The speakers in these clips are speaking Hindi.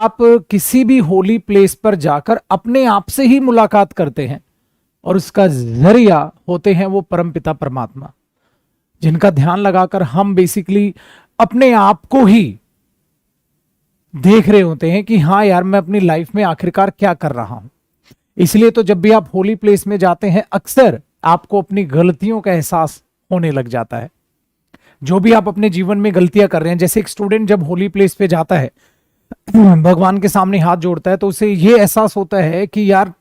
आप किसी भी होली प्लेस पर जाकर अपने आप से ही मुलाकात करते हैं और उसका जरिया होते हैं वो परमपिता परमात्मा, जिनका ध्यान लगाकर हम बेसिकली अपने आप को ही देख रहे होते हैं कि हाँ यार, मैं अपनी लाइफ में आखिरकार क्या कर रहा हूं। इसलिए तो जब भी आप होली प्लेस में जाते हैं, अक्सर आपको अपनी गलतियों का एहसास होने लग जाता है। जो भी आप अपने जीवन में गलतियां कर रहे हैं, जैसे एक स्टूडेंट जब होली प्लेस पे जाता है, भगवान के सामने हाथ जोड़ता है, तो उसे यह एहसास होता है कि यार,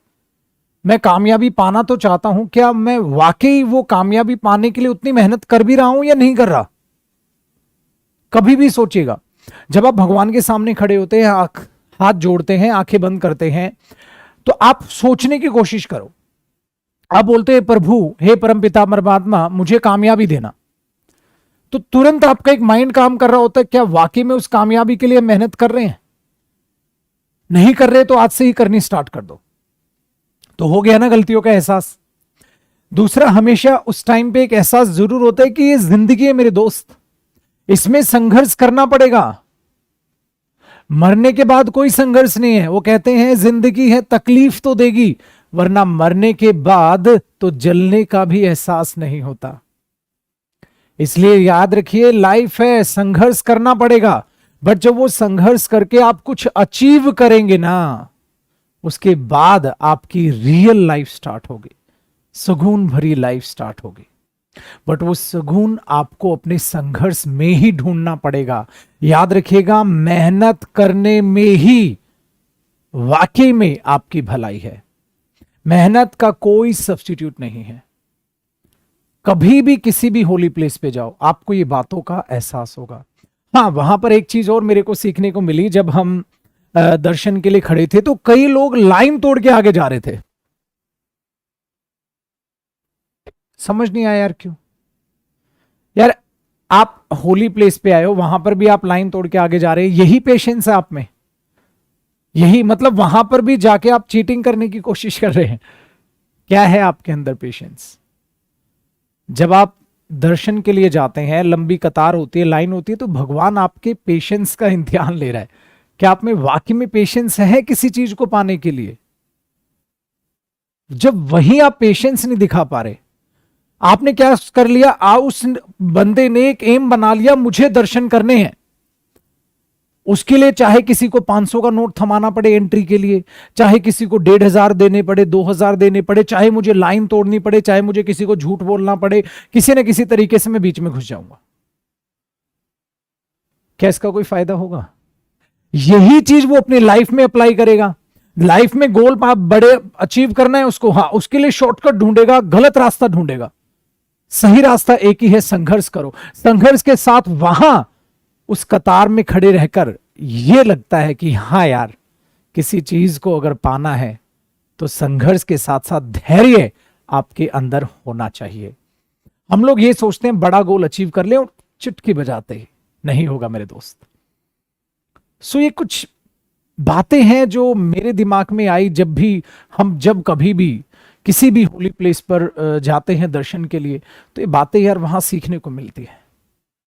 मैं कामयाबी पाना तो चाहता हूं, क्या मैं वाकई वो कामयाबी पाने के लिए उतनी मेहनत कर भी रहा हूं या नहीं कर रहा। कभी भी सोचिएगा, जब आप भगवान के सामने खड़े होते हैं, हाथ जोड़ते हैं, आंखें बंद करते हैं, तो आप सोचने की कोशिश करो। आप बोलते हैं, प्रभु, हे परमपिता परमात्मा, मुझे कामयाबी देना। तो तुरंत आपका एक माइंड काम कर रहा होता है, क्या वाकई में उस कामयाबी के लिए मेहनत कर रहे हैं? नहीं कर रहे तो आज से ही करनी स्टार्ट कर दो। तो हो गया ना गलतियों का एहसास। दूसरा, हमेशा उस टाइम पे एक एहसास जरूर होता है कि ये जिंदगी है मेरे दोस्त, इसमें संघर्ष करना पड़ेगा। मरने के बाद कोई संघर्ष नहीं है। वो कहते हैं जिंदगी है, तकलीफ तो देगी, वरना मरने के बाद तो जलने का भी एहसास नहीं होता। इसलिए याद रखिए, लाइफ है, संघर्ष करना पड़ेगा। बट जब वो संघर्ष करके आप कुछ अचीव करेंगे ना, उसके बाद आपकी रियल लाइफ स्टार्ट होगी, सुकून भरी लाइफ स्टार्ट होगी। बट वो सुकून आपको अपने संघर्ष में ही ढूंढना पड़ेगा। याद रखिएगा, मेहनत करने में ही वाकई में आपकी भलाई है। मेहनत का कोई सब्स्टिट्यूट नहीं है। कभी भी किसी भी होली प्लेस पे जाओ, आपको ये बातों का एहसास होगा। हाँ, वहां पर एक चीज और मेरे को सीखने को मिली। जब हम दर्शन के लिए खड़े थे तो कई लोग लाइन तोड़ के आगे जा रहे थे। समझ नहीं आया यार, क्यों? यार, आप होली प्लेस पे आए हो, वहां पर भी आप लाइन तोड़ के आगे जा रहे हैं। यही पेशेंस है आप में? यही मतलब वहां पर भी जाके आप चीटिंग करने की कोशिश कर रहे हैं? क्या है आपके अंदर पेशेंस? जब आप दर्शन के लिए जाते हैं, लंबी कतार होती है, लाइन होती है, तो भगवान आपके पेशेंस का इम्तिहान ले रहा है। क्या आप में वाकई में पेशेंस है किसी चीज को पाने के लिए? जब वही आप पेशेंस नहीं दिखा पा रहे, आपने क्या कर लिया? उस बंदे ने एक एम बना लिया, मुझे दर्शन करने हैं। उसके लिए चाहे किसी को 500 का नोट थमाना पड़े एंट्री के लिए, चाहे किसी को 1500 देने पड़े, 2000 देने पड़े, चाहे मुझे लाइन तोड़नी पड़े, चाहे मुझे किसी को झूठ बोलना पड़े, किसी न किसी तरीके से मैं बीच में घुस जाऊंगा। क्या इसका कोई फायदा होगा? यही चीज वो अपनी लाइफ में अप्लाई करेगा। लाइफ में गोल बड़े अचीव करना है उसको, हाँ, उसके लिए शॉर्टकट ढूंढेगा, गलत रास्ता ढूंढेगा। सही रास्ता एक ही है, संघर्ष करो। संघर्ष के साथ वहां उस कतार में खड़े रहकर यह लगता है कि हाँ यार, किसी चीज को अगर पाना है तो संघर्ष के साथ साथ धैर्य आपके अंदर होना चाहिए। हम लोग ये सोचते हैं बड़ा गोल अचीव कर ले और चुटकी बजाते ही नहीं होगा मेरे दोस्त। सो ये कुछ बातें हैं जो मेरे दिमाग में आई जब कभी भी किसी भी होली प्लेस पर जाते हैं दर्शन के लिए, तो ये बातें यार वहां सीखने को मिलती है।